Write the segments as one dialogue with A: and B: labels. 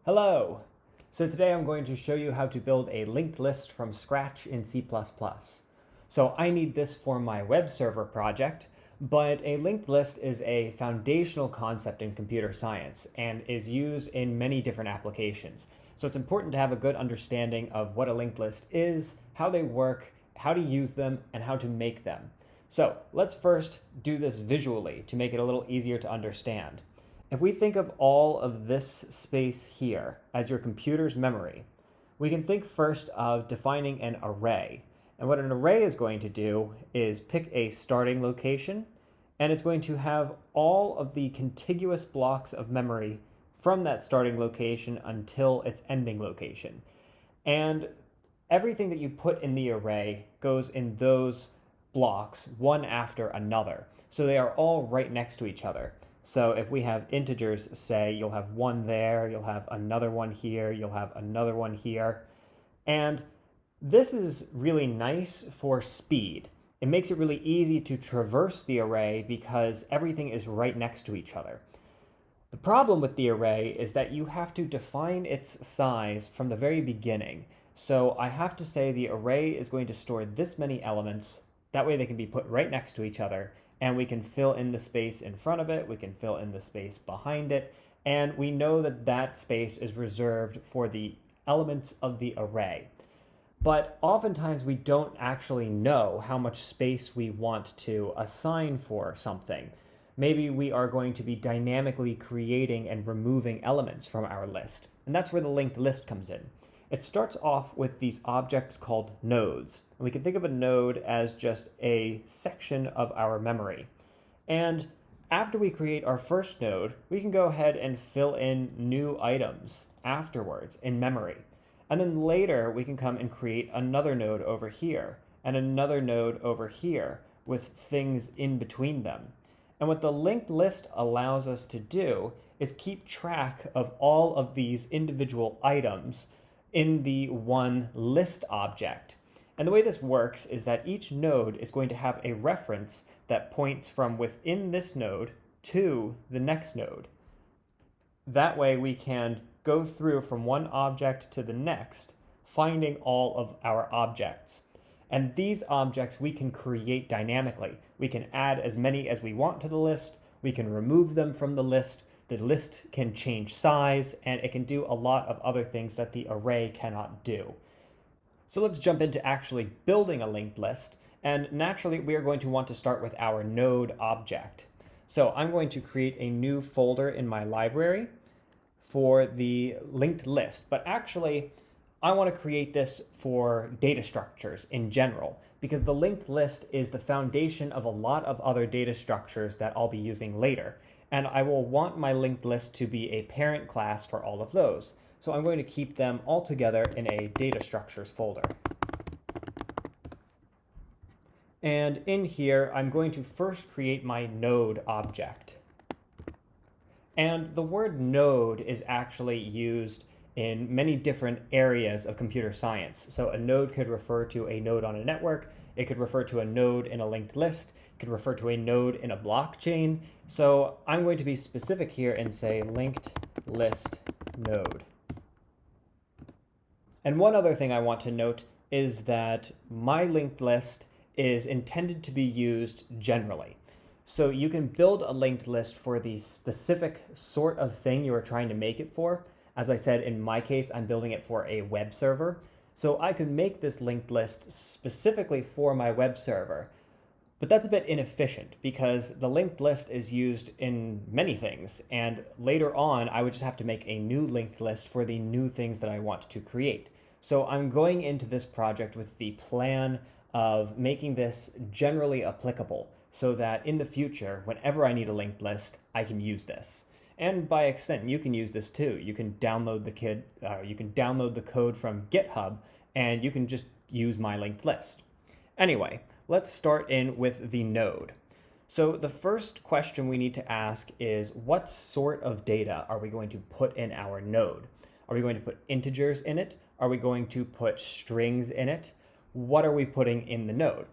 A: Hello! So today I'm going to show you how to build a linked list from scratch in C++. So I need this for my web server project, but a linked list is a foundational concept in computer science and is used in many different applications. So it's important to have a good understanding of what a linked list is, how they work, how to use them, and how to make them. So let's first do this visually to make it a little easier to understand. If we think of all of this space here as your computer's memory, we can think first of defining an array. And what an array is going to do is pick a starting location, and it's going to have all of the contiguous blocks of memory from that starting location until its ending location. And everything that you put in the array goes in those blocks one after another. So they are all right next to each other. So if we have integers, say, you'll have one there, you'll have another one here, you'll have another one here. And this is really nice for speed. It makes it really easy to traverse the array because everything is right next to each other. The problem with the array is that you have to define its size from the very beginning. So I have to say the array is going to store this many elements. That way they can be put right next to each other. And we can fill in the space in front of it, we can fill in the space behind it, and we know that that space is reserved for the elements of the array. But oftentimes we don't actually know how much space we want to assign for something. Maybe we are going to be dynamically creating and removing elements from our list, and that's where the linked list comes in. It starts off with these objects called nodes. And we can think of a node as just a section of our memory. And after we create our first node, we can go ahead and fill in new items afterwards in memory. And then later we can come and create another node over here and another node over here with things in between them. And what the linked list allows us to do is keep track of all of these individual items in the one list object. And the way this works is that each node is going to have a reference that points from within this node to the next node. That way we can go through from one object to the next, finding all of our objects. And these objects we can create dynamically. We can add as many as we want to the list, we can remove them from the list can change size, and it can do a lot of other things that the array cannot do. So let's jump into actually building a linked list, and naturally we are going to want to start with our node object. So I'm going to create a new folder in my library for the linked list, but actually I want to create this for data structures in general, because the linked list is the foundation of a lot of other data structures that I'll be using later. And I will want my linked list to be a parent class for all of those. So I'm going to keep them all together in a data structures folder. And in here, I'm going to first create my node object. And the word node is actually used in many different areas of computer science. So a node could refer to a node on a network. It could refer to a node in a linked list. It could refer to a node in a blockchain. So I'm going to be specific here and say linked list node. And one other thing I want to note is that my linked list is intended to be used generally. So you can build a linked list for the specific sort of thing you are trying to make it for. As I said, in my case, I'm building it for a web server. So I could make this linked list specifically for my web server. But that's a bit inefficient because the linked list is used in many things. And later on, I would just have to make a new linked list for the new things that I want to create. So I'm going into this project with the plan of making this generally applicable so that in the future, whenever I need a linked list, I can use this. And by extent, you can use this too. You can download the code from GitHub, and you can just use my linked list. Anyway, let's start in with the node. So the first question we need to ask is, what sort of data are we going to put in our node? Are we going to put integers in it? Are we going to put strings in it? What are we putting in the node?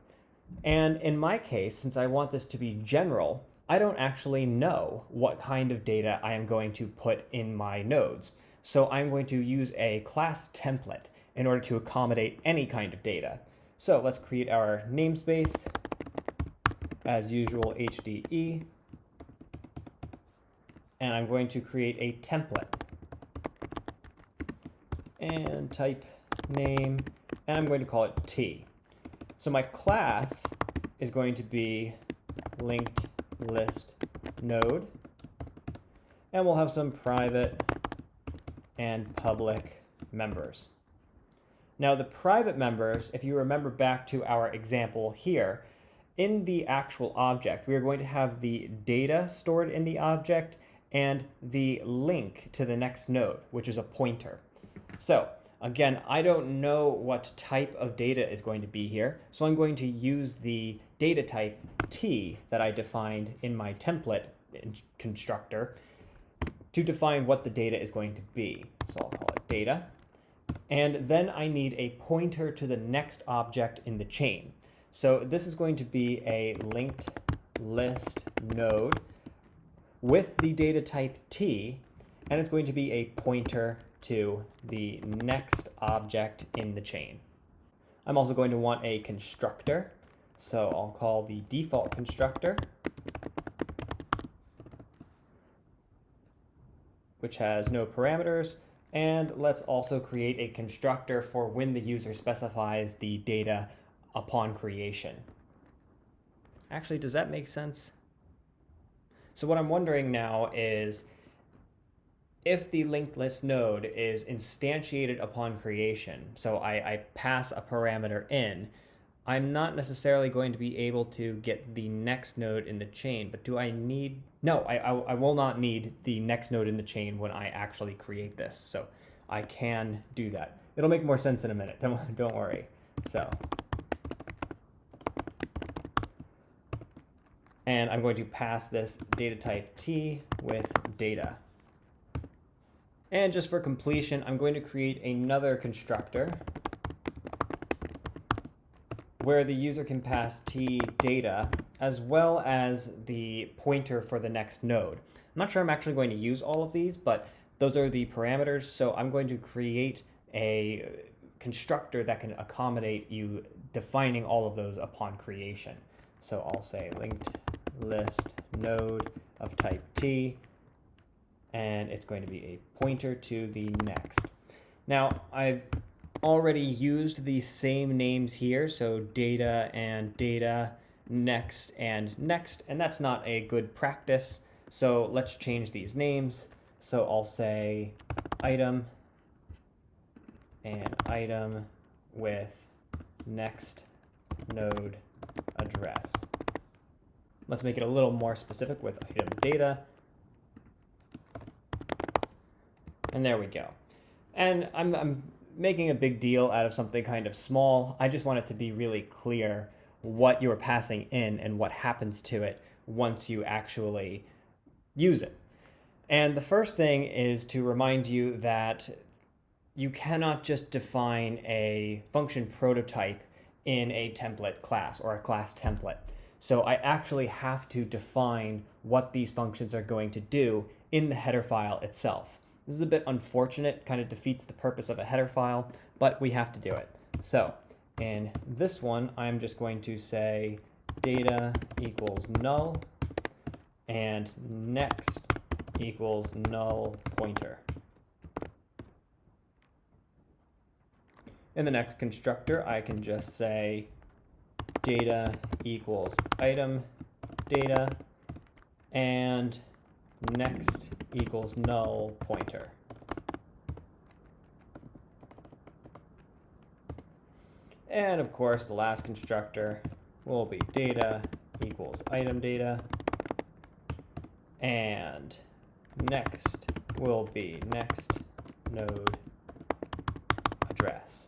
A: And in my case, since I want this to be general, I don't actually know what kind of data I am going to put in my nodes. So I'm going to use a class template in order to accommodate any kind of data. So let's create our namespace, as usual, HDE. And I'm going to create a template and type name, and I'm going to call it T. So my class is going to be linked list node, and we'll have some private and public members. Now the private members, if you remember back to our example here, in the actual object, we are going to have the data stored in the object and the link to the next node, which is a pointer. So again, I don't know what type of data is going to be here, so I'm going to use the data type T that I defined in my template constructor to define what the data is going to be. So I'll call it data. And then I need a pointer to the next object in the chain. So this is going to be a linked list node with the data type T, and it's going to be a pointer to the next object in the chain. I'm also going to want a constructor, so I'll call the default constructor, which has no parameters, and let's also create a constructor for when the user specifies the data upon creation. Actually, does that make sense? So what I'm wondering now is, if the linked list node is instantiated upon creation, so I pass a parameter in, I'm not necessarily going to be able to get the next node in the chain, but do I need, no, I will not need the next node in the chain when I actually create this. So I can do that. It'll make more sense in a minute, don't worry. So, and I'm going to pass this data type T with data. And just for completion, I'm going to create another constructor where the user can pass T data as well as the pointer for the next node. I'm not sure I'm actually going to use all of these, but those are the parameters. So I'm going to create a constructor that can accommodate you defining all of those upon creation. So I'll say linked list node of type T, and it's going to be a pointer to the next. Now, I've already used the same names here, so data and data, next and next, and that's not a good practice. So let's change these names. So I'll say item and item with next node address. Let's make it a little more specific with item data. And there we go. And I'm making a big deal out of something kind of small. I just want it to be really clear what you're passing in and what happens to it once you actually use it. And the first thing is to remind you that you cannot just define a function prototype in a template class or a class template. So I actually have to define what these functions are going to do in the header file itself. This is a bit unfortunate, kind of defeats the purpose of a header file, but we have to do it. So in this one, I'm just going to say data equals null and next equals null pointer. In the next constructor, I can just say data equals item data and next equals null pointer. And of course, the last constructor will be data equals item data and next will be next node address.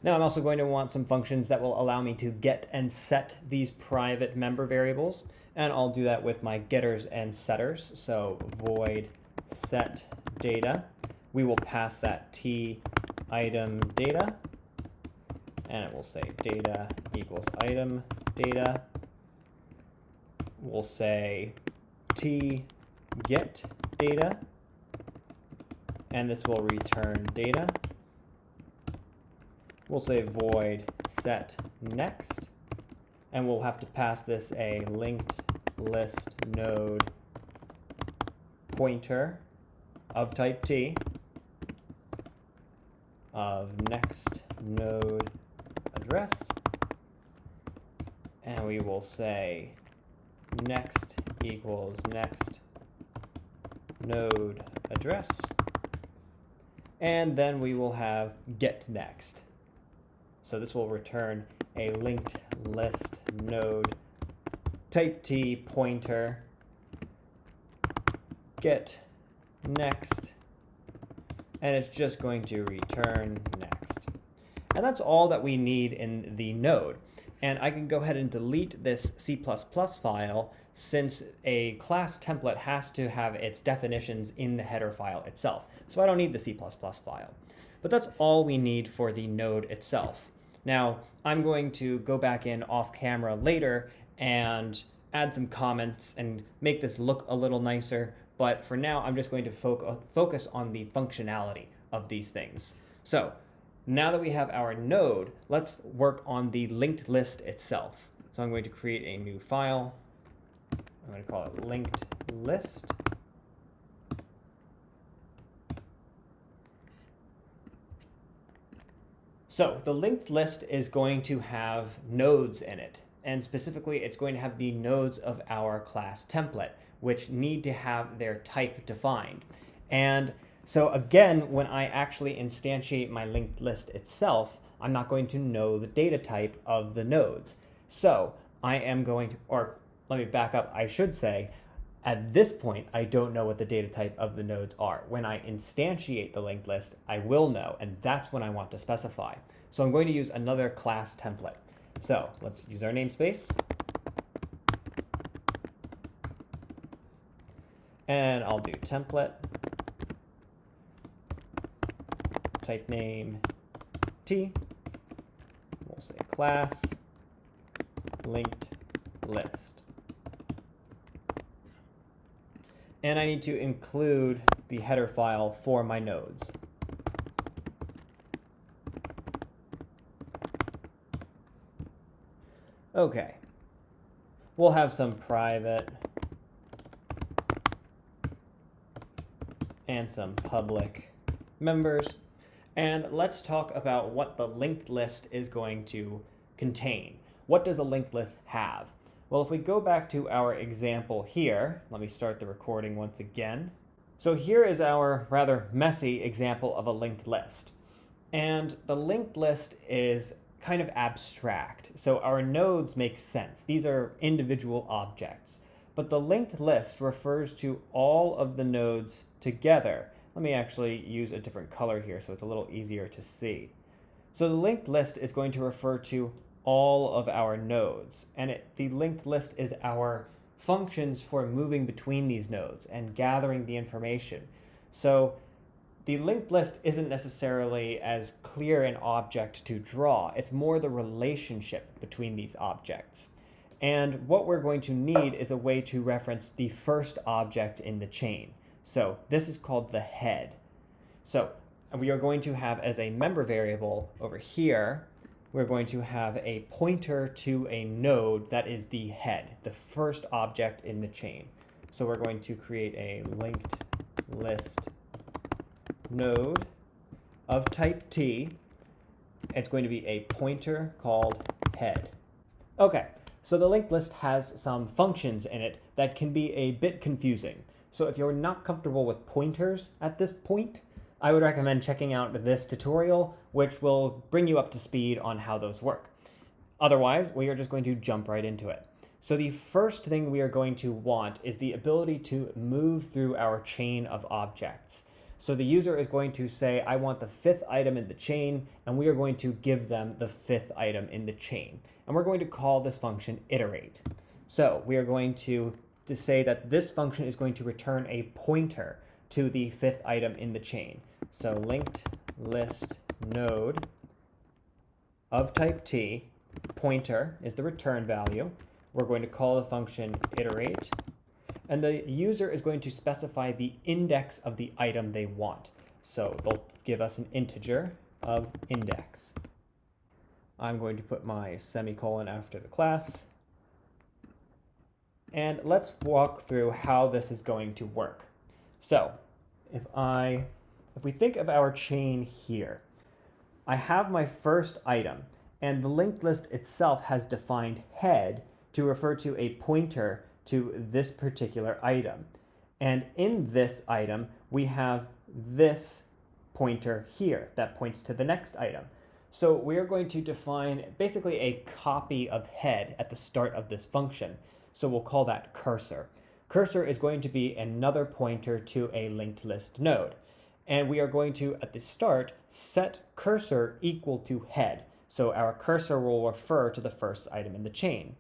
A: Now I'm also going to want some functions that will allow me to get and set these private member variables, and I'll do that with my getters and setters. So void set data, we will pass that T item data, and it will say data equals item data. We'll say T get data, and this will return data. We'll say void set next, and we'll have to pass this a linked list node pointer of type T of next node address, and we will say next equals next node address, and then we will have get next. So this will return a linked list node type T pointer get next, and it's just going to return next. And that's all that we need in the node. And I can go ahead and delete this C++ file, since a class template has to have its definitions in the header file itself. So I don't need the C++ file. But that's all we need for the node itself. Now, I'm going to go back in off camera later and add some comments and make this look a little nicer. But for now, I'm just going to focus on the functionality of these things. So now that we have our node, let's work on the linked list itself. So I'm going to create a new file. I'm going to call it linked list. So the linked list is going to have nodes in it. And specifically, it's going to have the nodes of our class template, which need to have their type defined. And so again, when I actually instantiate my linked list itself, I'm not going to know the data type of the nodes. So I am going to, or let me back up, I should say, at this point, I don't know what the data type of the nodes are. When I instantiate the linked list, I will know, and that's when I want to specify. So I'm going to use another class template. So let's use our namespace. And I'll do template, type name T, we'll say class linked list. And I need to include the header file for my nodes. Okay, we'll have some private and some public members. And let's talk about what the linked list is going to contain. What does a linked list have? Well, if we go back to our example here, let me start the recording once again. So here is our rather messy example of a linked list. And the linked list is kind of abstract. So our nodes make sense. These are individual objects. But the linked list refers to all of the nodes together. Let me actually use a different color here so it's a little easier to see. So the linked list is going to refer to all of our nodes, and the linked list is our functions for moving between these nodes and gathering the information. So the linked list isn't necessarily as clear an object to draw. It's more the relationship between these objects. And what we're going to need is a way to reference the first object in the chain. So this is called the head. So we are going to have as a member variable over here, we're going to have a pointer to a node that is the head, the first object in the chain. So we're going to create a linked list node of type T. It's going to be a pointer called head. Okay, so the linked list has some functions in it that can be a bit confusing. So if you're not comfortable with pointers at this point, I would recommend checking out this tutorial, which will bring you up to speed on how those work. Otherwise, we are just going to jump right into it. So the first thing we are going to want is the ability to move through our chain of objects. So the user is going to say, I want the fifth item in the chain, and we are going to give them the fifth item in the chain. And we're going to call this function iterate. So we are going to say that this function is going to return a pointer to the fifth item in the chain. So linked list node of type T, pointer is the return value. We're going to call the function iterate, and the user is going to specify the index of the item they want. So they'll give us an integer of index. I'm going to put my semicolon after the class. And let's walk through how this is going to work. So if we think of our chain here, I have my first item, and the linked list itself has defined head to refer to a pointer to this particular item. And in this item, we have this pointer here that points to the next item. So we are going to define basically a copy of head at the start of this function. So we'll call that cursor. Cursor is going to be another pointer to a linked list node. And we are going to, at the start, set cursor equal to head. So our cursor will refer to the first item in the chain.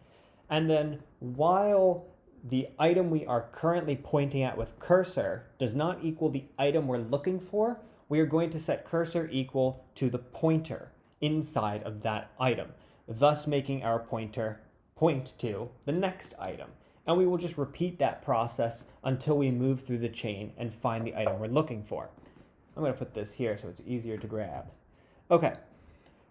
A: And then while the item we are currently pointing at with cursor does not equal the item we're looking for, we are going to set cursor equal to the pointer inside of that item, thus making our pointer point to the next item. And we will just repeat that process until we move through the chain and find the item we're looking for. I'm going to put this here so it's easier to grab. Okay,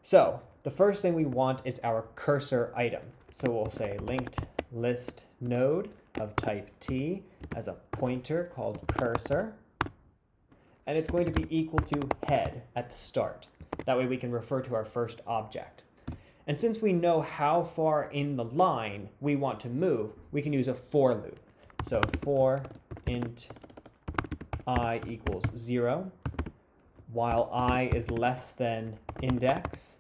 A: so the first thing we want is our cursor item. So we'll say linked list node of type T as a pointer called cursor. And it's going to be equal to head at the start. That way we can refer to our first object. And since we know how far in the line we want to move, we can use a for loop. So for int I equals 0, while I is less than index,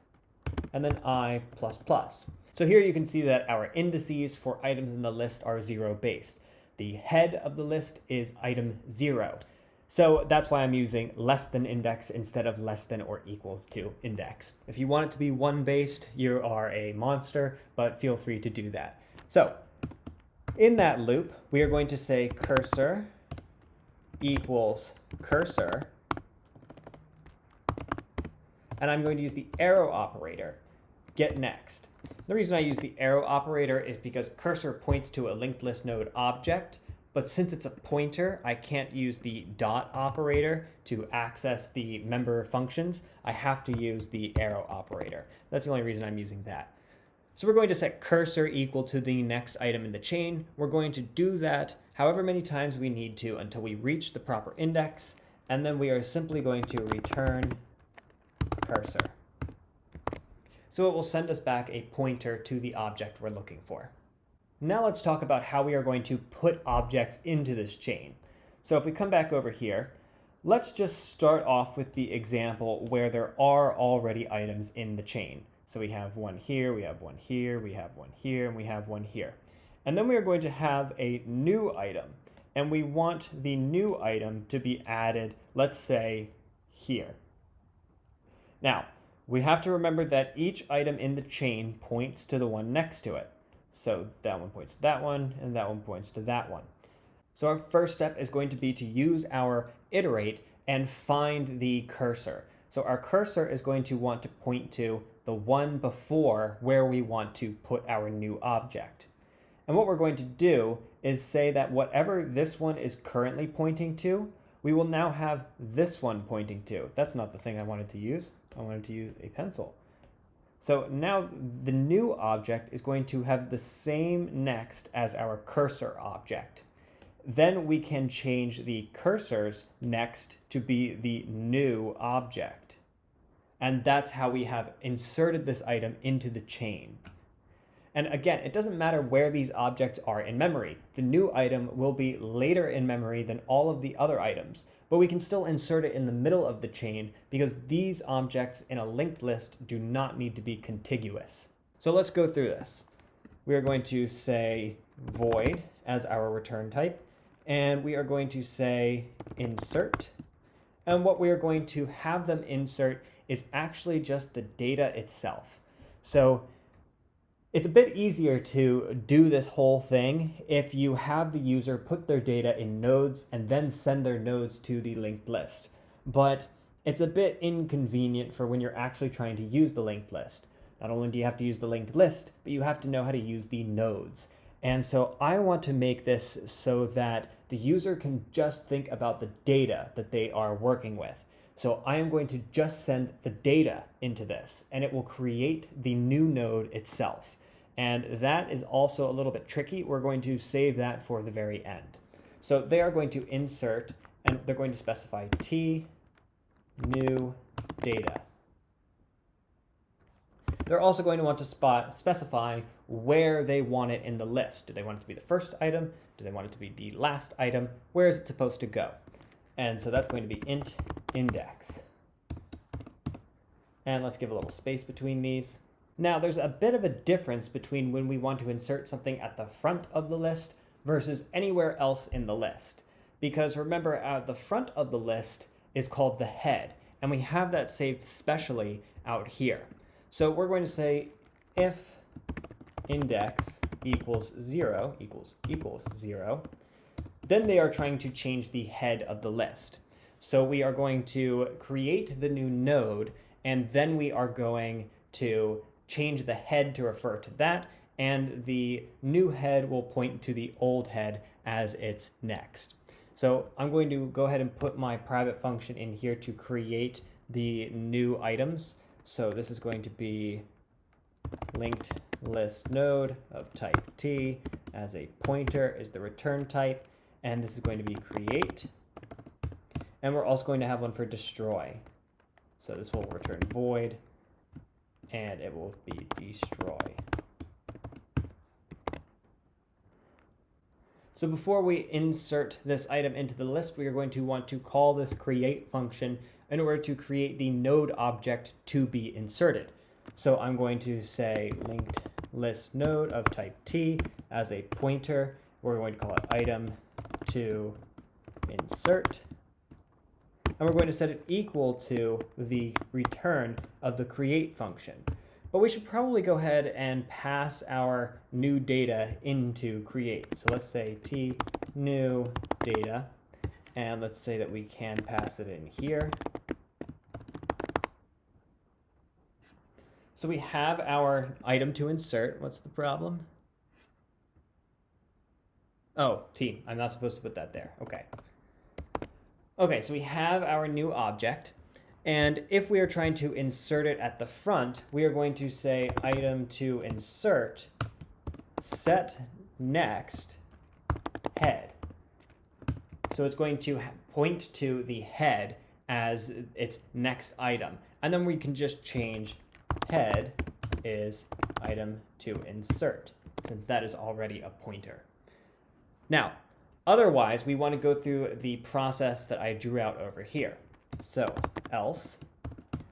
A: and then I plus plus. So here you can see that our indices for items in the list are 0 based. The head of the list is item 0. So that's why I'm using less than index instead of less than or equals to index. If you want it to be 1 based, you are a monster, but feel free to do that. So in that loop, we are going to say cursor equals cursor. And I'm going to use the arrow operator, get next. The reason I use the arrow operator is because cursor points to a linked list node object, but since it's a pointer, I can't use the dot operator to access the member functions. I have to use the arrow operator. That's the only reason I'm using that. So we're going to set cursor equal to the next item in the chain. We're going to do that however many times we need to until we reach the proper index, and then we are simply going to return cursor. So it will send us back a pointer to the object we're looking for. Now let's talk about how we are going to put objects into this chain. So if we come back over here, let's just start off with the example where there are already items in the chain. So we have one here, we have one here, we have one here, and we have one here. And then we are going to have a new item, and we want the new item to be added, let's say, here. Now, we have to remember that each item in the chain points to the one next to it. So that one points to that one, and that one points to that one. So our first step is going to be to use our iterate and find the cursor. So our cursor is going to want to point to the one before where we want to put our new object. And what we're going to do is say that whatever this one is currently pointing to, we will now have this one pointing to. That's not the thing I wanted to use. I wanted to use a pencil. So now the new object is going to have the same next as our cursor object. Then we can change the cursor's next to be the new object. And that's how we have inserted this item into the chain. And again, it doesn't matter where these objects are in memory. The new item will be later in memory than all of the other items, but we can still insert it in the middle of the chain because these objects in a linked list do not need to be contiguous. So let's go through this. We are going to say void as our return type, and we are going to say insert. And what we are going to have them insert is actually just the data itself. So it's a bit easier to do this whole thing if you have the user put their data in nodes and then send their nodes to the linked list. But it's a bit inconvenient for when you're actually trying to use the linked list. Not only do you have to use the linked list, but you have to know how to use the nodes. And so I want to make this so that the user can just think about the data that they are working with. So I am going to just send the data into this, and it will create the new node itself. And that is also a little bit tricky. We're going to save that for the very end. So they are going to insert, and they're going to specify t new data. They're also going to want to specify where they want it in the list. Do they want it to be the first item? Do they want it to be the last item? Where is it supposed to go? And so that's going to be int index. And let's give a little space between these. Now, there's a bit of a difference between when we want to insert something at the front of the list versus anywhere else in the list. Because remember, at the front of the list is called the head, and we have that saved specially out here. So we're going to say if index equals 0, equals 0, then they are trying to change the head of the list. So we are going to create the new node, and then we are going to change the head to refer to that, and the new head will point to the old head as its next. So I'm going to go ahead and put my private function in here to create the new items. So this is going to be linked list node of type t as a pointer is the return type, and this is going to be create. And we're also going to have one for destroy. So this will return void, and it will be destroy. So before we insert this item into the list, we are going to want to call this create function in order to create the node object to be inserted. So I'm going to say linked list node of type t as a pointer. We're going to call it item to insert. And we're going to set it equal to the return of the create function. But we should probably go ahead and pass our new data into create. So let's say t new data, and let's say that we can pass it in here. So we have our item to insert. What's the problem? Oh, t. I'm not supposed to put that there. Okay. Okay, so we have our new object. And if we are trying to insert it at the front, we are going to say item to insert set next head. So it's going to point to the head as its next item. And then we can just change head is item to insert, since that is already a pointer. Now, otherwise, we want to go through the process that I drew out over here. So else,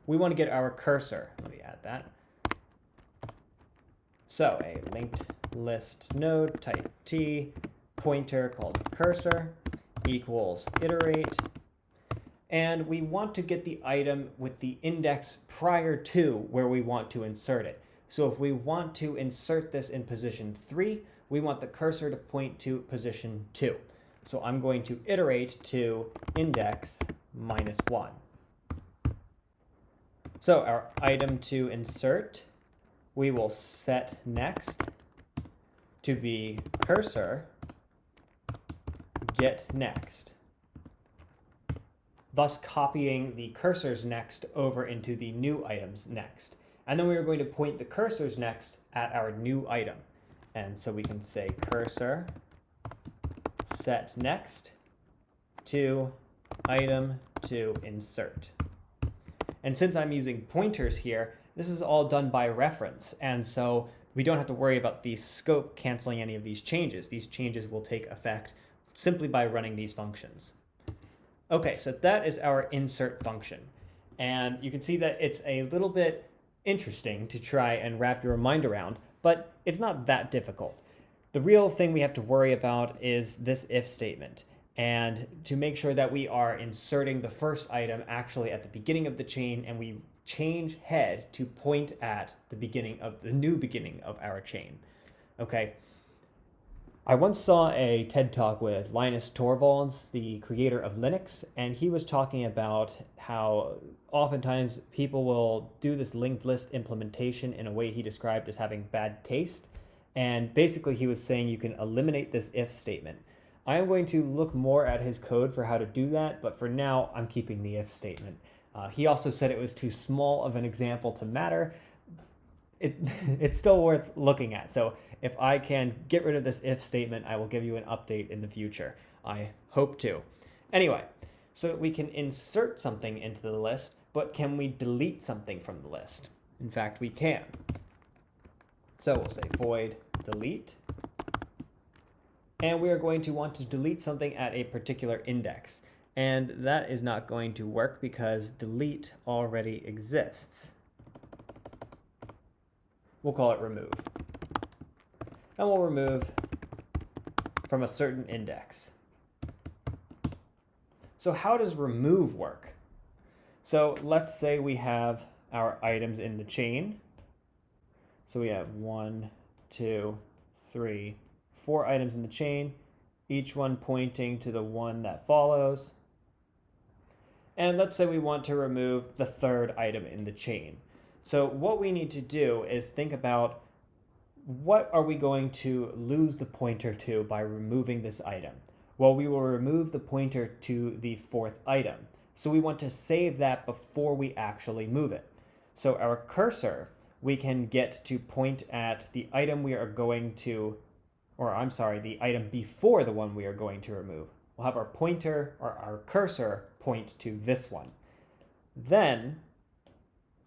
A: we want to get our cursor. Let me add that. So a linked list node type t pointer called cursor equals iterate. And we want to get the item with the index prior to where we want to insert it. So if we want to insert this in position 3, we want the cursor to point to position 2. So I'm going to iterate to index -1. So our item to insert, we will set next to be cursor get next, thus copying the cursor's next over into the new item's next. And then we are going to point the cursor's next at our new item. And so we can say cursor set next to item to insert. And since I'm using pointers here, this is all done by reference. And so we don't have to worry about the scope canceling any of these changes. These changes will take effect simply by running these functions. Okay, so that is our insert function. And you can see that it's a little bit interesting to try and wrap your mind around, but it's not that difficult. The real thing we have to worry about is this if statement, and to make sure that we are inserting the first item actually at the beginning of the chain, and we change head to point at the beginning of the new beginning of our chain. Okay. I once saw a TED Talk with Linus Torvalds, the creator of Linux, and he was talking about how oftentimes people will do this linked list implementation in a way he described as having bad taste. And basically he was saying you can eliminate this if statement. I am going to look more at his code for how to do that, but for now, I'm keeping the if statement. He also said it was too small of an example to matter. It's still worth looking at. So if I can get rid of this if statement, I will give you an update in the future. I hope to. Anyway, so we can insert something into the list, but can we delete something from the list? In fact, we can. So we'll say void delete. And we are going to want to delete something at a particular index. And that is not going to work because delete already exists. We'll call it remove. And we'll remove from a certain index. So how does remove work? So let's say we have our items in the chain. So we have 1, 2, 3, 4 items in the chain, each one pointing to the one that follows. And let's say we want to remove the third item in the chain. So what we need to do is think about what are we going to lose the pointer to by removing this item? Well, we will remove the pointer to the fourth item. So we want to save that before we actually move it. So our cursor, we can get to point at the item we are going to, or I'm sorry, the item before the one we are going to remove. We'll have our pointer or our cursor point to this one. Then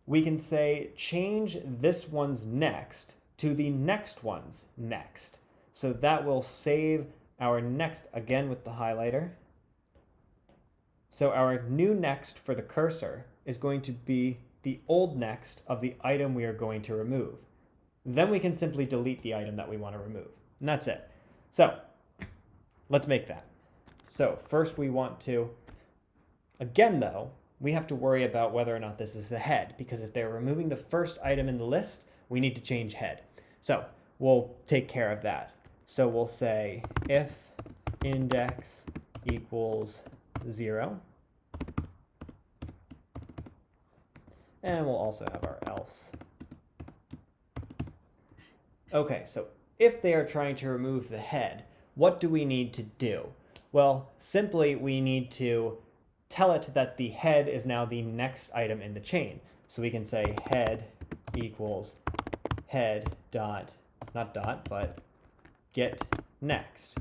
A: we can say change this one's next to the next one's next. So that will save our next again with the highlighter. So our new next for the cursor is going to be the old next of the item we are going to remove. Then we can simply delete the item that we want to remove. And that's it. So let's make that. So first we want to, again though, we have to worry about whether or not this is the head, because if they're removing the first item in the list, we need to change head. So we'll take care of that. So we'll say if index equals 0, and we'll also have our else. Okay, so if they are trying to remove the head, what do we need to do? Well, simply we need to tell it that the head is now the next item in the chain. So we can say head equals head dot, not dot, but get next.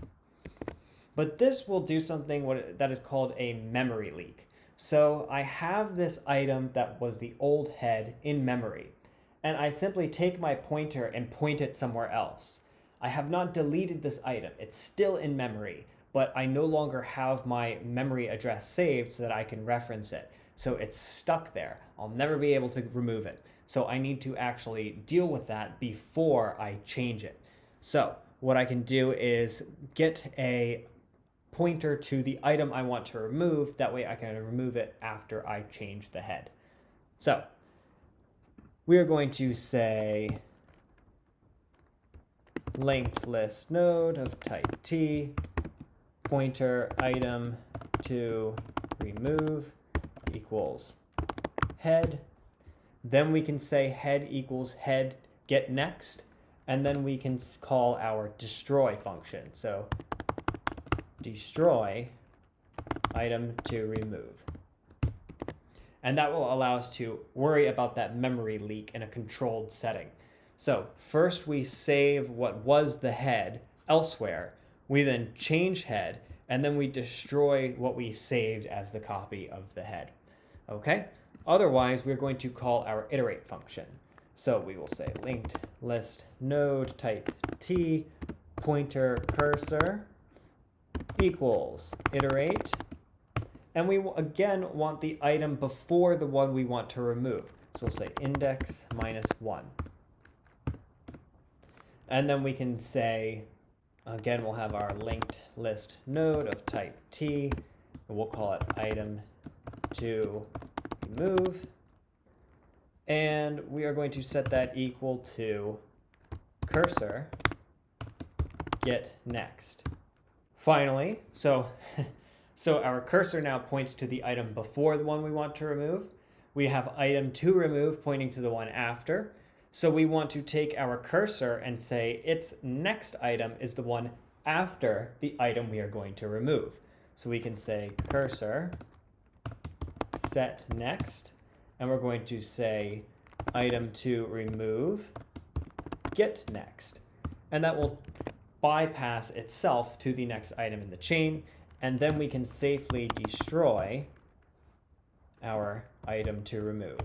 A: But this will do something that is called a memory leak. So I have this item that was the old head in memory, and I simply take my pointer and point it somewhere else. I have not deleted this item. It's still in memory, but I no longer have my memory address saved so that I can reference it. So it's stuck there. I'll never be able to remove it. So I need to actually deal with that before I change it. So what I can do is get a pointer to the item I want to remove. That way I can remove it after I change the head. So we are going to say linked list node of type T, pointer item to remove equals head. Then we can say head equals head get next, and then we can call our destroy function. So destroy item to remove. And that will allow us to worry about that memory leak in a controlled setting. So first we save what was the head elsewhere. We then change head, and then we destroy what we saved as the copy of the head. Okay? Otherwise, we're going to call our iterate function. So we will say linked list node type T pointer cursor equals iterate. And we will again want the item before the one we want to remove. So we'll say index -1. And then we can say, again, we'll have our linked list node of type T, and we'll call it item to remove. And we are going to set that equal to cursor get next. Finally, so our cursor now points to the item before the one we want to remove. We have item to remove pointing to the one after. So we want to take our cursor and say its next item is the one after the item we are going to remove. So we can say cursor set next, and we're going to say item to remove get next. And that will bypass itself to the next item in the chain, and then we can safely destroy our item to remove.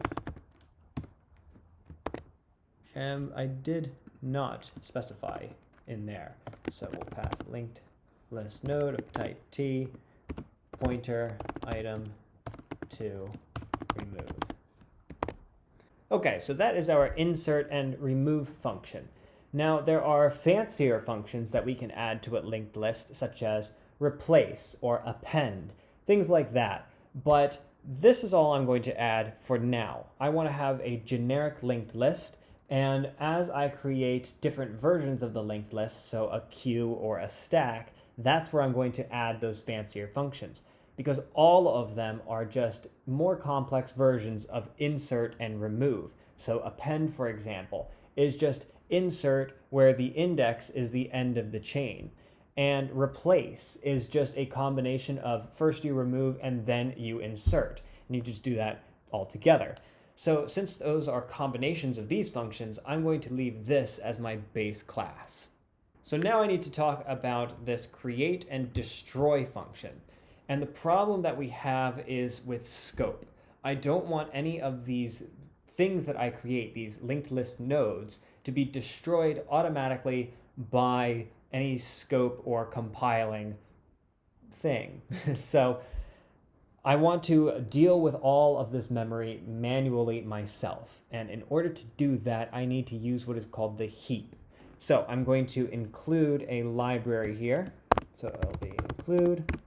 A: And I did not specify in there, so we'll pass linked list node of type T, pointer item to remove. Okay, so that is our insert and remove function. Now there are fancier functions that we can add to a linked list, such as replace or append, things like that. But this is all I'm going to add for now. I want to have a generic linked list, and as I create different versions of the linked list, so a queue or a stack, that's where I'm going to add those fancier functions, because all of them are just more complex versions of insert and remove. So append, for example, is just insert where the index is the end of the chain. And replace is just a combination of first you remove and then you insert. And you just do that all together. So since those are combinations of these functions, I'm going to leave this as my base class. So now I need to talk about this create and destroy function. And the problem that we have is with scope. I don't want any of these things that I create, these linked list nodes, to be destroyed automatically by any scope or compiling thing. So I want to deal with all of this memory manually myself. And in order to do that, I need to use what is called the heap. So I'm going to include a library here. So it'll be include,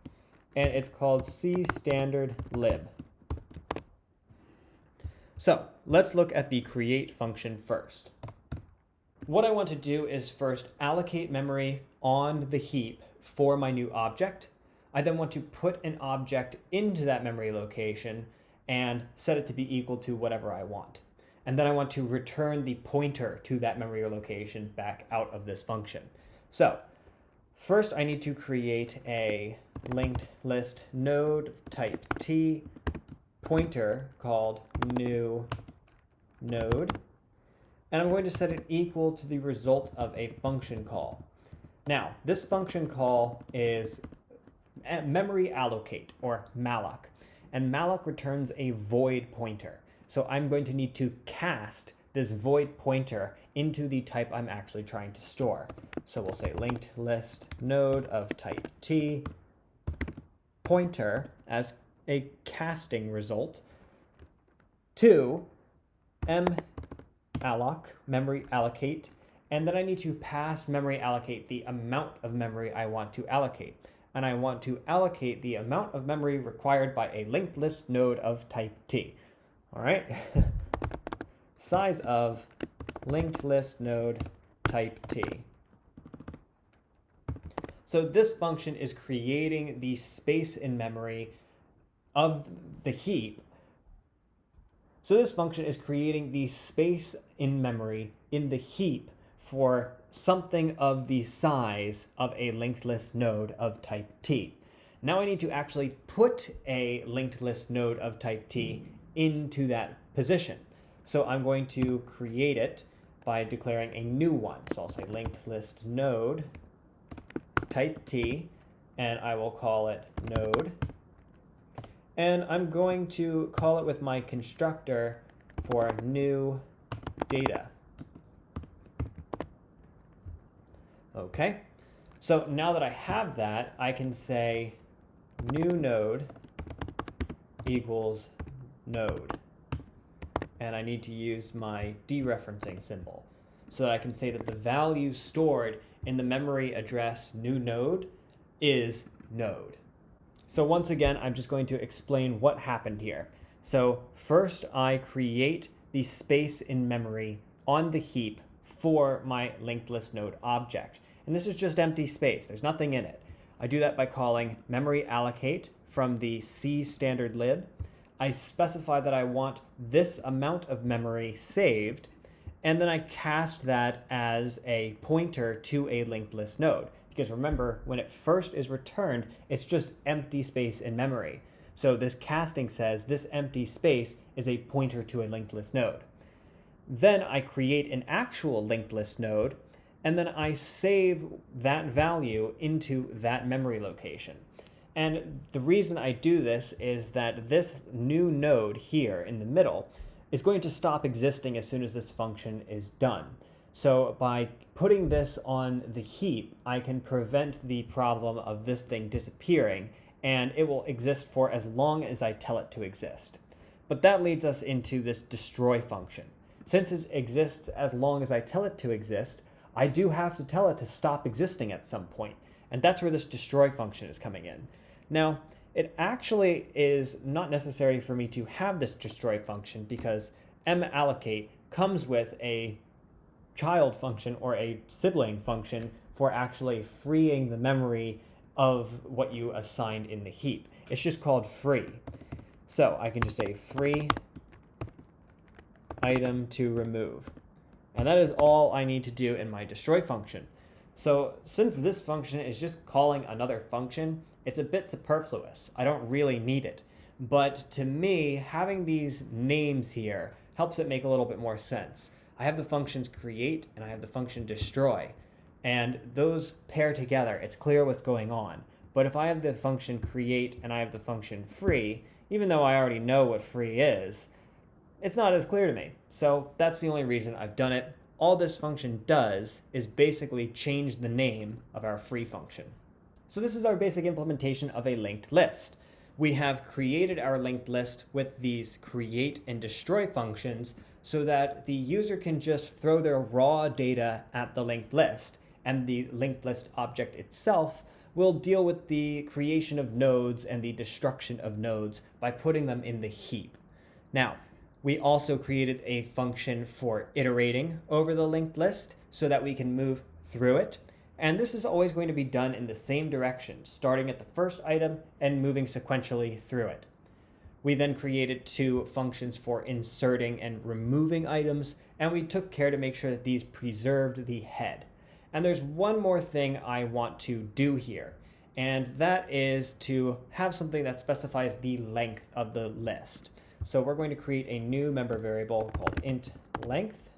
A: and it's called cstandardlib. So let's look at the create function first. What I want to do is first allocate memory on the heap for my new object. I then want to put an object into that memory location and set it to be equal to whatever I want. And then I want to return the pointer to that memory location back out of this function. So first I need to create a linked list node of type T, pointer called new node, and I'm going to set it equal to the result of a function call. Now, this function call is memory allocate, or malloc, and malloc returns a void pointer. So I'm going to need to cast this void pointer into the type I'm actually trying to store. So we'll say linked list node of type T, pointer as a casting result to malloc, memory allocate, and then I need to pass memory allocate the amount of memory I want to allocate. And I want to allocate the amount of memory required by a linked list node of type T. All right. Size of linked list node type T. So this function is creating the space in memory of the heap. So this function is creating the space in memory in the heap for something of the size of a linked list node of type T. Now I need to actually put a linked list node of type T into that position. So I'm going to create it by declaring a new one. So I'll say linked list node type T, and I will call it node. And I'm going to call it with my constructor for new data. Okay, so now that I have that, I can say new node equals node. And I need to use my dereferencing symbol so that I can say that the value stored in the memory address new node is node. So once again, I'm just going to explain what happened here. So first I create the space in memory on the heap for my linked list node object. And this is just empty space. There's nothing in it. I do that by calling memory allocate from the cstandardlib. I specify that I want this amount of memory saved, and then I cast that as a pointer to a linked list node, because remember, when it first is returned, it's just empty space in memory. So this casting says this empty space is a pointer to a linked list node. Then I create an actual linked list node, and then I save that value into that memory location. And the reason I do this is that this new node here in the middle is going to stop existing as soon as this function is done. So by putting this on the heap, I can prevent the problem of this thing disappearing, and it will exist for as long as I tell it to exist. But that leads us into this destroy function. Since it exists as long as I tell it to exist, I do have to tell it to stop existing at some point, and that's where this destroy function is coming in. Now, it actually is not necessary for me to have this destroy function because mallocate comes with a child function or a sibling function for actually freeing the memory of what you assigned in the heap. It's just called free. So I can just say free item to remove. And that is all I need to do in my destroy function. So since this function is just calling another function, it's a bit superfluous. I don't really need it. But to me, having these names here helps it make a little bit more sense. I have the functions create and I have the function destroy, and those pair together. It's clear what's going on. But if I have the function create and I have the function free, even though I already know what free is, it's not as clear to me. So that's the only reason I've done it. All this function does is basically change the name of our free function. So this is our basic implementation of a linked list. We have created our linked list with these create and destroy functions so that the user can just throw their raw data at the linked list, and the linked list object itself will deal with the creation of nodes and the destruction of nodes by putting them in the heap. Now, we also created a function for iterating over the linked list so that we can move through it. And this is always going to be done in the same direction, starting at the first item and moving sequentially through it. We then created two functions for inserting and removing items, and we took care to make sure that these preserved the head. And there's one more thing I want to do here, and that is to have something that specifies the length of the list. So we're going to create a new member variable called int length.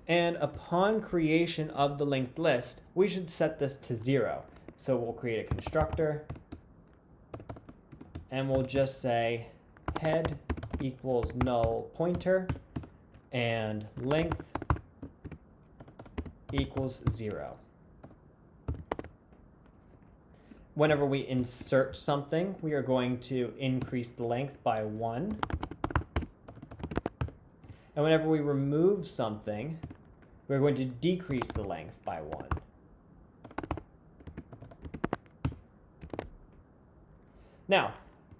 A: And upon creation of the linked list, we should set this to 0. So we'll create a constructor, and we'll just say head equals null pointer, and length equals 0. Whenever we insert something, we are going to increase the length by 1. And whenever we remove something, we're going to decrease the length by 1. Now,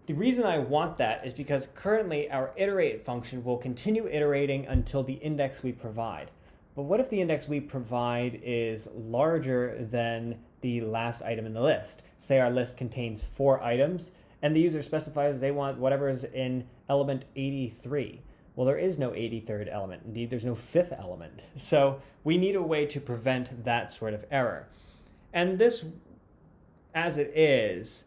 A: the reason I want that is because currently our iterate function will continue iterating until the index we provide. But what if the index we provide is larger than the last item in the list? Say our list contains 4 items, and the user specifies they want whatever is in element 83. Well, there is no 83rd element. Indeed, there's no 5th element. So we need a way to prevent that sort of error. And this, as it is,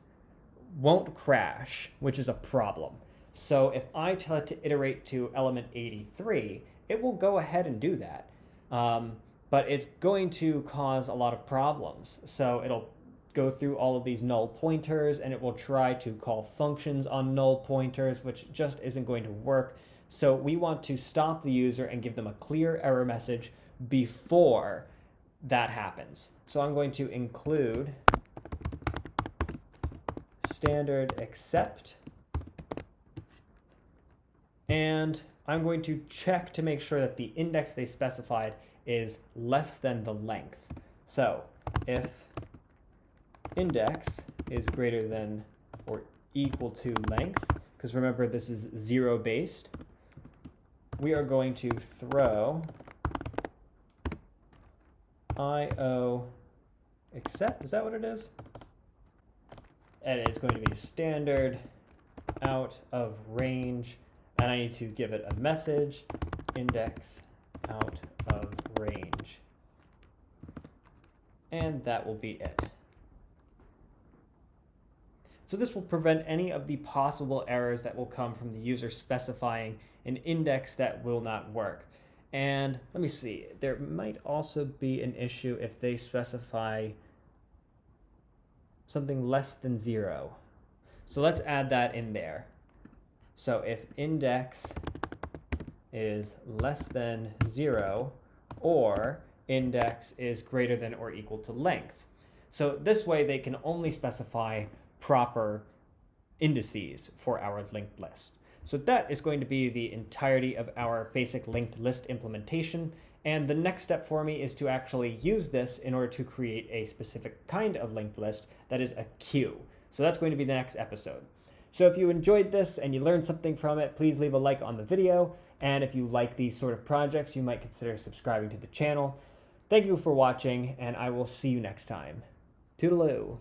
A: won't crash, which is a problem. So if I tell it to iterate to element 83, it will go ahead and do that. But it's going to cause a lot of problems. So it'll go through all of these null pointers, and it will try to call functions on null pointers, which just isn't going to work. So we want to stop the user and give them a clear error message before that happens. So I'm going to include standard except, and I'm going to check to make sure that the index they specified is less than the length. So if index is greater than or equal to length, because remember this is 0 based, we are going to throw IO except, is that what it is? And it's going to be standard out of range, and I need to give it a message, index out of range. And that will be it. So this will prevent any of the possible errors that will come from the user specifying an index that will not work. And let me see, there might also be an issue if they specify something less than 0. So let's add that in there. So if index is less than 0 or index is greater than or equal to length. So this way they can only specify proper indices for our linked list. So that is going to be the entirety of our basic linked list implementation. And the next step for me is to actually use this in order to create a specific kind of linked list that is a queue. So that's going to be the next episode. So if you enjoyed this and you learned something from it, please leave a like on the video. And if you like these sort of projects, you might consider subscribing to the channel. Thank you for watching, and I will see you next time. Toodaloo.